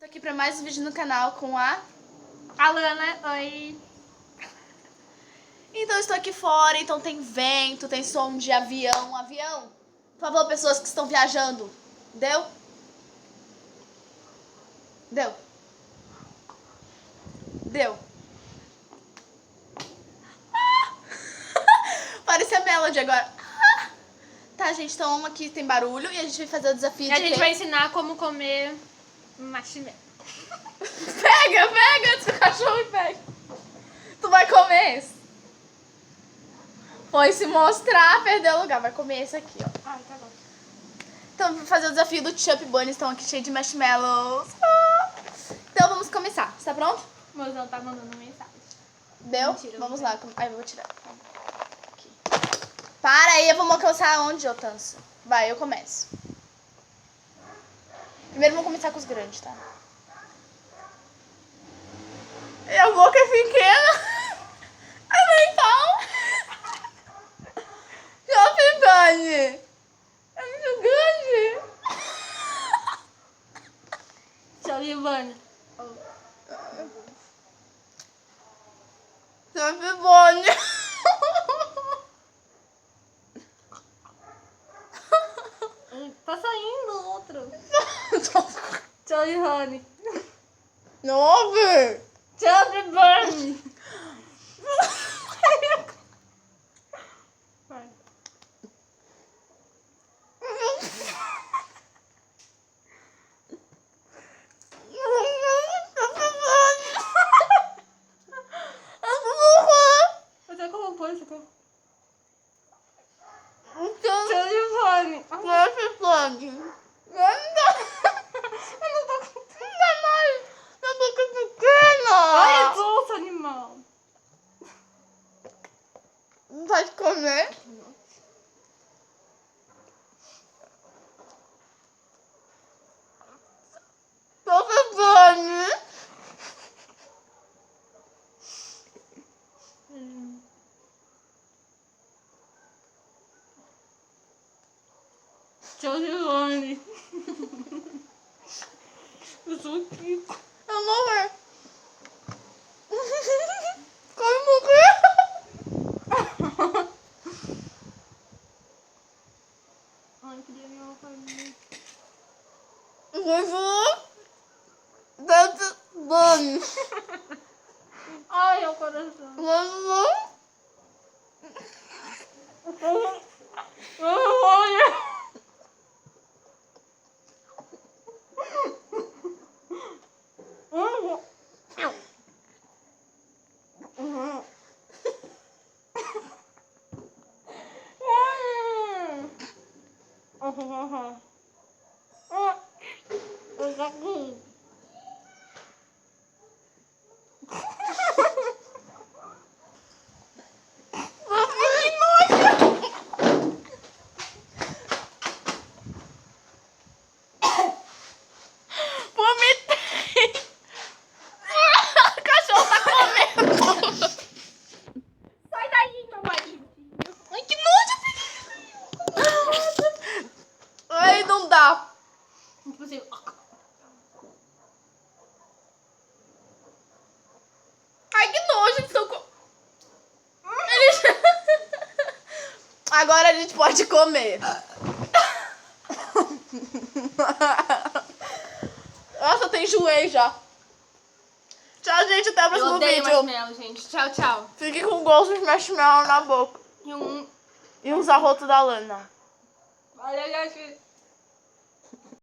Tô aqui pra mais um vídeo no canal com a Alana, oi. Então estou aqui fora, então tem vento, tem som de avião. Avião, por favor, pessoas que estão viajando. Deu? Deu? Deu? Parecia a Melody agora. Tá, gente, então aqui tem barulho e a gente vai fazer o desafio E a de gente quê? vai ensinar como comer marshmallow. Pega antes que o cachorro pega. Tu vai comer esse? Foi se mostrar, perdeu o lugar. Vai comer esse aqui, ó. Ai, tá bom. Então, vou fazer o desafio do Chup Bunny. Estão aqui cheios de marshmallows. Então, vamos começar. Você tá pronto? O mozão tá mandando mensagem. Deu? Mentira, Vamos não lá. Aí eu vou tirar. Aqui. Para aí, eu vou alcançar onde, ô Tanso? Vai, eu começo. Primeiro vamos começar com os grandes, tá? E a boca é pequena. Então... Chup Bunny. É muito grande. Tchau, Giovanni. Chup Bunny. Tá saindo outro. Tchau, Giovanni. Nove. Tchau, Giovanni. Vai. Mas é como põe isso aqui. Tchau, Giovanni. Eu não tô com... Ai, doce, animal. Pode comer? Tchau, Giovanni. Eu sou o Kiko. Eu morrer. Come morrer. Ai, queria minha família. Ai, meu coração. Olha. Vomitei. O cachorro tá comendo. Sai daí, meu marido. Ai, que nojo. Ai, não dá. Tipo assim, Ai, que nojo. Eles estão com... Agora a gente pode comer. Nossa, eu enjoei já. Tchau, gente. Até o eu próximo odeio vídeo. marshmallow, gente. Tchau, tchau. Fique com gosto de marshmallow na boca. E um... E uns arrotos da Lana. Olha, gente.